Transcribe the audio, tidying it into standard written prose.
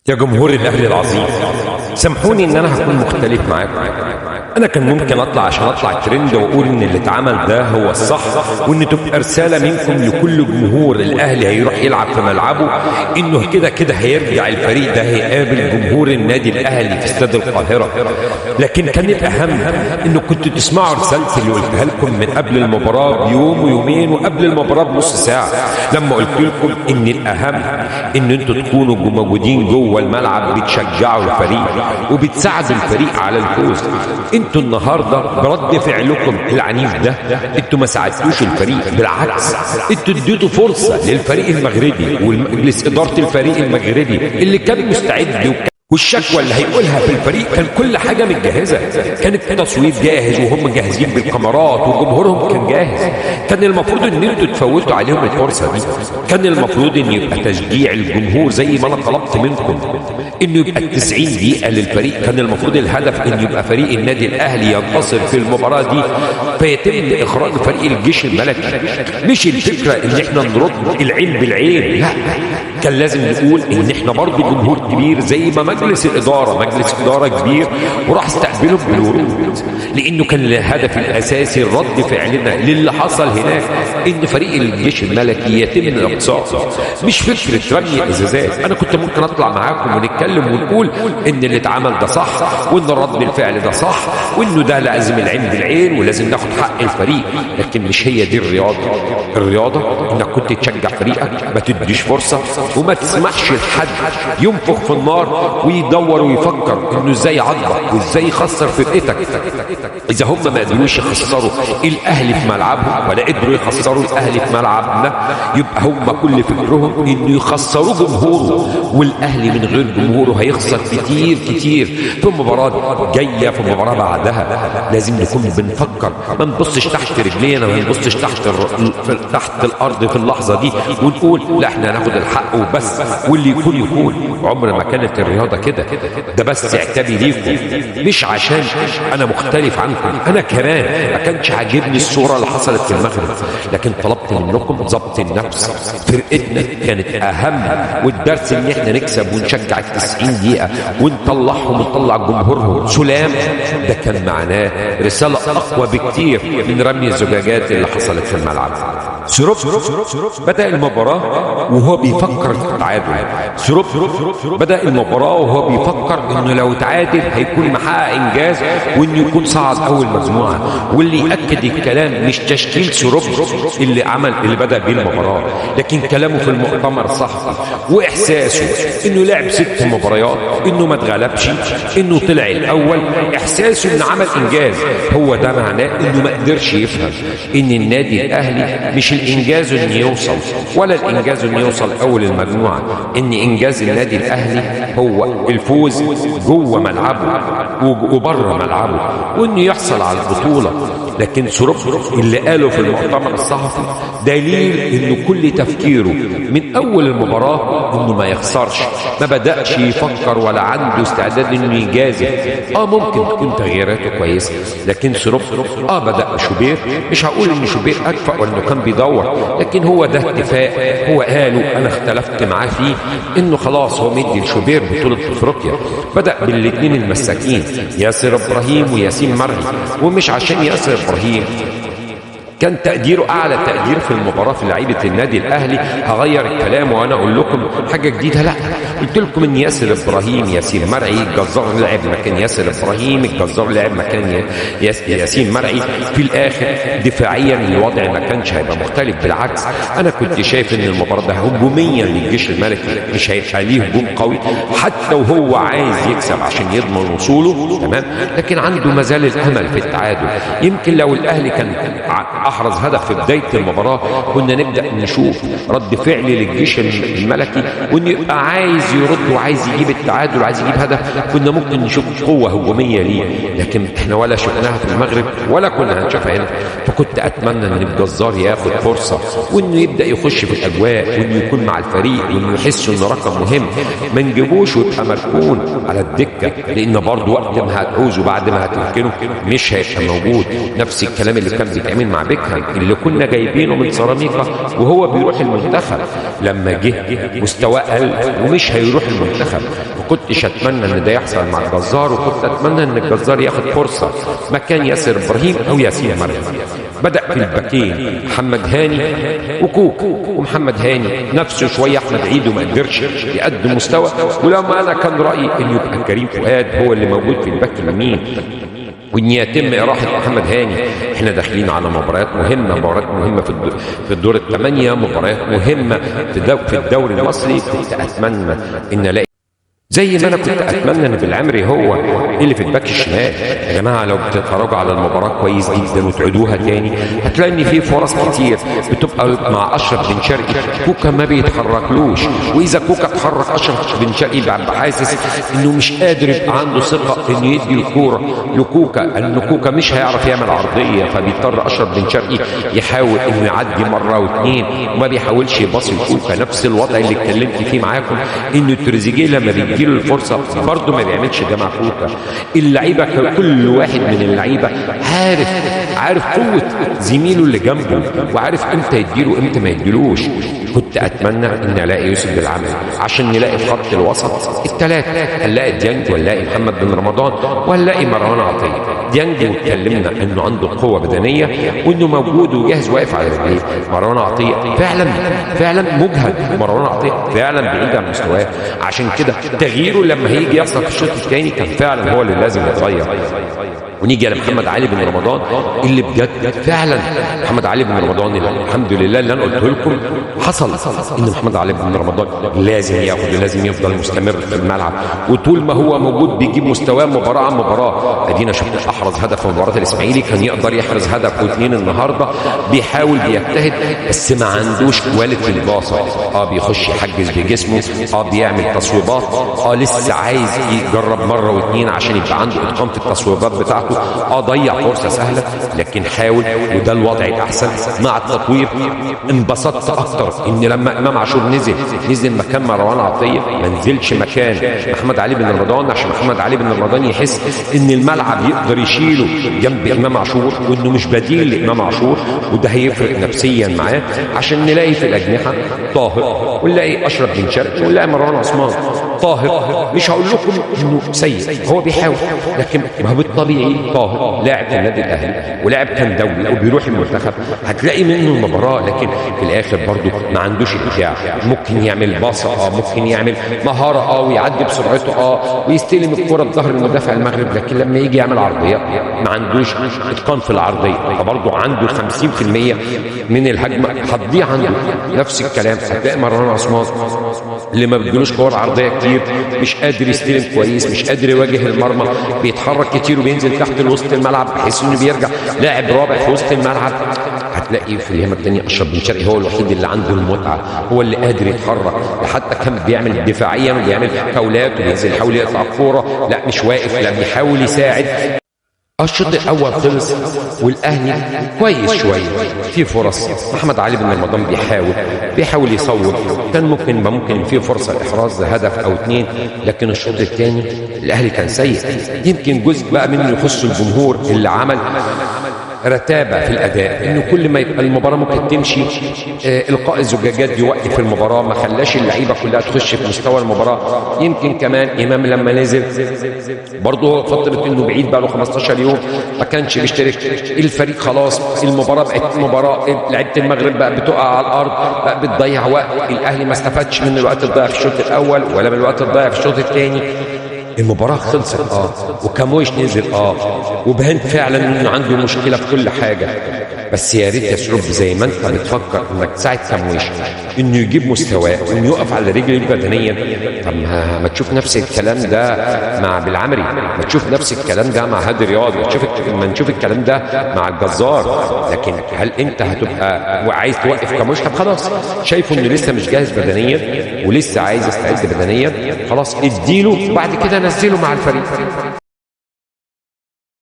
يا جمهور الأهلي العظيم، سامحوني إن أنا هكون مختلف معاكم. أنا كان ممكن أطلع عشان أطلع ترند وأقول إن اللي اتعمل ده هو الصح، وإن تبقى رسالة منكم لكل جمهور الأهلي هيروح يلعب في ملعبه إنه كده كده هيرجع الفريق ده هيقابل جمهور النادي الأهلي في استاد القاهرة. لكن كان الأهم إنه كنتوا تسمعوا رسالتي اللي قلتها لكم من قبل المباراة بيوم ويومين وقبل المباراة بنص ساعة، لما قلت لكم إن الأهم إن أنتوا تكونوا موجودين جوه الملعب بتشجعوا الفريق وبتساعدوا الفريق على الفوز. انتوا النهارده برد فعلكم العنيف ده انتوا ما ساعدتوش الفريق، بالعكس انتوا اديتوا فرصه للفريق المغربي والمجلس اداره الفريق المغربي اللي كان مستعد والشكوى اللي هيقولها في الفريق كان كل حاجه متجهزه، كان التصوير جاهز وهم جاهزين بالكاميرات وجمهورهم كان جاهز. كان المفروض ان انتوا تفوتوا عليهم الفرصه دي، كان المفروض ان يبقى تشجيع الجمهور زي ما انا طلبت منكم انه يبقى 90 دقيقه للفريق. كان المفروض الهدف ان يبقى فريق النادي الاهلي ينتصر في المباراه دي فيتم اخراج فريق الجيش الملكي، مش الفكره ان احنا نرد العين بالعين، لا كان لازم نقول ان احنا برضه جمهور كبير زي ما مجلس إدارة كبير وراح استقبلهم بالورود، لأنه كان الهدف الأساسي رد فعلنا للي حصل هناك إن فريق الجيش الملكي يتم الإقصاء، مش فكرة رمي إزازات. أنا كنت ممكن أطلع معاكم ونتكلم ونقول إن اللي اتعمل ده صح وإن رد الفعل ده صح وإنه ده لازم العين بالعين ولازم ناخد حق الفريق، لكن مش هي دي الرياضة إنك كنت تشجع فريقك ما تديش فرصة وما تسمحش لحد ينفخ في النار ويدور ويفكر انه ازاي يعضك وازاي يخسر فرقتك. اذا هم ما قدروش يخسروا الاهلي في ملعبهم ولا قدروا يخسروا الاهلي في ملعبنا، يبقى هم كل فكرهم انه يخسروا جمهوره، والاهلي من غير جمهوره هيخسر كتير كتير في مباراه جايه في مباراه بعدها. لازم نكون بنفكر، ما نبصش تحت رجلينا، ما نبصش تحت الارض في اللحظه دي ونقول لا احنا هناخد الحق وبس واللي يكون. عمر ما كانت الرياضه كده، ده بس اعتبي ليكم، مش عشان انا مختلف عنكم. انا كمان ما كانش عاجبني الصوره اللي حصلت في المغرب، لكن طلبت منكم ضبط النفس. فرقتنا كانت اهم، والدرس ان احنا نكسب ونشجع 90 دقيقه ونطلعهم ونطلع جمهورهم سلام. ده كان معناه رساله اقوى بكتير من رمي الزجاجات اللي حصلت في الملعب. سروب بدأ المباراة وهو بيفكر في التعادل، سروب بدأ المباراة وهو بيفكر انه لو تعادل هيكون محقق انجاز وانه يكون صعد اول مجموعة. واللي يأكد الكلام مش تشكيل سروب اللي بدأ بيه المباراة، لكن كلامه في المؤتمر الصحفي واحساسه انه لعب 6 مباريات، انه ما اتغلبش، انه طلع الاول، احساسه انه عمل انجاز. هو ده معناه انه ما قدرش يفهم ان النادي الاهلي مش الانجاز انه يوصل ولا الانجاز انه يوصل اول المجموعة، ان انجاز النادي الاهلي هو الفوز جوه ملعبه وبره ملعبه وانه يحصل على البطولة. لكن سروب اللي قاله في المؤتمر الصحفي دليل انه كل تفكيره من اول المباراة انه ما يخسرش، ما بدأش يفكر ولا عنده استعداد انه يجازف. ممكن تكون تغييراته كويسة، لكن سروب بدأ شوبير، مش هقول ان شوبير اكفأ وانه كان بيدور، لكن هو ده اتفاق هو قاله انا اختلفت معاه فيه، انه خلاص هو مدي لشوبير بطولة افريقيا. بدأ بالاثنين المساكين ياسر ابراهيم وياسين مرعي، ومش عشان ياسر ابراهيم كان تقديره اعلى تقدير في المباراه في لعيبه النادي الاهلي هغير الكلام وانا اقول لكم حاجه جديده، لا قلت لكم ان ياسر ابراهيم ياسين مرعي الجزار لعب مكان ياسر ابراهيم، الجزار لعب مكان ياسين مرعي. في الاخر دفاعيا الوضع ما كانش هيبقى مختلف، بالعكس انا كنت شايف ان المباراه ده هجوميا للجيش الملكي مش هيبقى ليه هجوم قوي حتى وهو عايز يكسب عشان يضمن وصوله، تمام، لكن عنده ما زال الامل في التعادل. يمكن لو الاهلي كان احرز هدف في بدايه المباراه كنا نبدا نشوف رد فعل للجيش الملكي وانه يبقى عايز يرد وعايز يجيب التعادل وعايز يجيب هدف، كنا ممكن نشوف قوه هجوميه ليه، لكن احنا ولا شفناها في المغرب ولا كنا هنشوفها هنا. فكنت اتمنى ان الجزار ياخد فرصه وانه يبدا يخش في الاجواء وانه يكون مع الفريق وانه يحس انه رقم مهم، ما نجيبوش ويبقى مركون على الدكه، لان برضه وقت ما هتعوزه بعد ما هتركنه مش هيبقى موجود. نفس الكلام اللي كان بيتعمل مع بك بيكهام اللي كنا جايبينه من سيراميكا وهو بيروح المنتخب، لما جه مستواه قل ومش هيروح المنتخب. وكنتش اتمنى ان ده يحصل مع الجزار، وكنت اتمنى ان الجزار ياخد فرصه مكان ياسر ابراهيم او ياسين مريم. بدأ في الباكين محمد هاني وكوك، ومحمد هاني نفسه شويه احمد عيد وما قدرش يقدم مستوى، ولما انا كان رايي ان يبقى كريم فؤاد هو اللي موجود في الباك اليمين وان يتم اراحه محمد هاني. احنا داخلين على مباريات مهمه في الدور الثمانيه، مباريات مهمه في الدوري المصري. كنت اتمنى ان الاقي زي ما انا كنت اتمنى ان بالعمري هو اللي في الباك الشمال. يا جماعه لو بتتفرجوا على المباراه كويس جدا وتعيدوها تاني هتلاقي ان في فرص كتير بتبقى مع اشرف بن شرقي، كوكا ما بيتحركلوش، واذا كوكا اتحرك اشرف بن شرقي بيبقى حاسس انه مش قادر يبقى عنده ثقه انه يدي الكوره لكوكا، ان كوكا مش هيعرف يعمل عرضيه، فبيضطر اشرف بن شرقي يحاول انه يعدي مره واثنين وما بيحاولش يباصي لكوكا. نفس الوضع اللي اتكلمت فيه معاكم انه تريزيجيه لما بيجي له الفرصه برضه ما بيعملش ده مع كوكا. اللعيبه كل واحد من اللعيبه عارف قوه زميله اللي جنبه، وعارف امتى يديله امتى ما يديلوش. كنت اتمنى ان الاقي يوسف بالعمل عشان نلاقي في خط الوسط الثلاثه، هنلاقي ديانج ونلاقي محمد بن رمضان وهنلاقي مروان عطيه. ديانج اتكلمنا انه عنده قوه بدنيه وانه موجود وجاهز واقف على رجليه. مروان عطيه فعلا مجهد، مروان عطيه فعلا بعيد عن مستواه، عشان كده تغييره لما هيجي يحصل في الشوط الثاني كان فعلا هو اللي لازم يتغير. ونيجي على محمد علي بن رمضان اللي بجد فعلا محمد علي بن رمضان الحمد لله اللي انا قلته لكم حصل، ان محمد علي بن رمضان لازم ياخد ولازم يفضل مستمر في الملعب، وطول ما هو موجود بيجيب مستواه مباراه عن مباراه. ادينا شفنا احرز هدف في مباراه الاسماعيلي، كان يقدر يحرز هدف واثنين النهارده، بيحاول بيجتهد بس ما عندوش كواليتي الباصه. بيخش يحجز بجسمه، بيعمل تصويبات، لسه عايز يجرب مره واثنين عشان يبقى عنده اتقان في التصويبات بتاعته. ضيع فرصه سهله لكن حاول، وده الوضع الاحسن مع التطوير. انبسطت اكتر ان لما امام عاشور نزل مكان مروان عطيه، ما نزلش مكان محمد علي بن رمضان، عشان محمد علي بن رمضان يحس ان الملعب يقدر يشيله جنب امام عاشور وانه مش بديل لامام عاشور، وده هيفرق نفسيا معاه. عشان نلاقي في الاجنحه طاهر ونلاقي اشرف بن شرقي ونلاقي مروان عثمان. طاهر مش هقول لكم انه سيء، هو بيحاول، لكن ما هو بالطبيعي طاهر لاعب في النادي الاهلي ولاعب كان دولي وبيروح المنتخب، هتلاقي منه المباراه، لكن في الاخر برضه ما عندوش ابداع. ممكن يعمل باصه، ممكن يعمل مهاره، ويعدي بسرعته، ويستلم الكره بظهر المدافع المغرب، لكن لما يجي يعمل عرضيه ما عندوش اتقان في العرضيه، فبرضه عنده 50% من الهجمه هتضيع عنده. نفس الكلام هتلاقي مروان عثمان اللي ما بيجيلوش كور عرضيه كتير، مش قادر يستلم كويس، مش قادر يواجه المرمى، بيتحرك كتير وبينزل تحت وسط الملعب بحيث انه بيرجع لاعب رابع في وسط الملعب. هتلاقي في اليمة الثانيه اشرف بن شرقي هو الوحيد اللي عنده المتعه، هو اللي قادر يتحرك، حتى كان بيعمل دفاعيا وبيعمل فاولات وبينزل يحاول يقطع الكوره، لا مش واقف، لا بيحاول يساعد. الشوط الاول خلص والاهلي كويس شويه في فرص. محمد علي بن رمضان بيحاول يصوب، كان ممكن في فرصه احراز هدف او اثنين، لكن الشوط الثاني الاهلي كان سيء. يمكن جزء بقى منه يخص الجمهور اللي عمل رتابه في الاداء، انه كل ما يبقى المباراه ممكن تمشي القاء الزجاجات يوقف المباراه، ما خلاش اللعيبه كلها تخش في مستوى المباراه. يمكن كمان امام لما نزل برضه فتره انه بعيد بقى له 15 يوم ما كانش بيشترك. الفريق خلاص المباراه بقت مباراه، لعيبه المغرب بقى بتقع على الارض، بقى بتضيع وقت. الاهلي ما استفادش من الوقت الضايع في الشوط الاول ولا من الوقت الضايع في الشوط الثاني. المباراة خلصت وكامويش نزل وبان فعلا انه عنده مشكلة في كل حاجة، بس يا ريت يا شرب زي ما انت بتفكر انك تساعد كامويش انه يجيب مستواه وانه يقف على رجله بدنيا. طب ما تشوف نفس الكلام ده مع بالعمري، ما تشوف نفس الكلام ده مع هادي رياض، ما نشوف الكلام ده مع الجزار. لكن هل انت هتبقى وعايز توقف كامويش؟ طب خلاص، شايفه انه لسه مش جاهز بدنيا ولسه عايز يستعد بدنيا، خلاص اديله بعد كده نزله مع الفريق.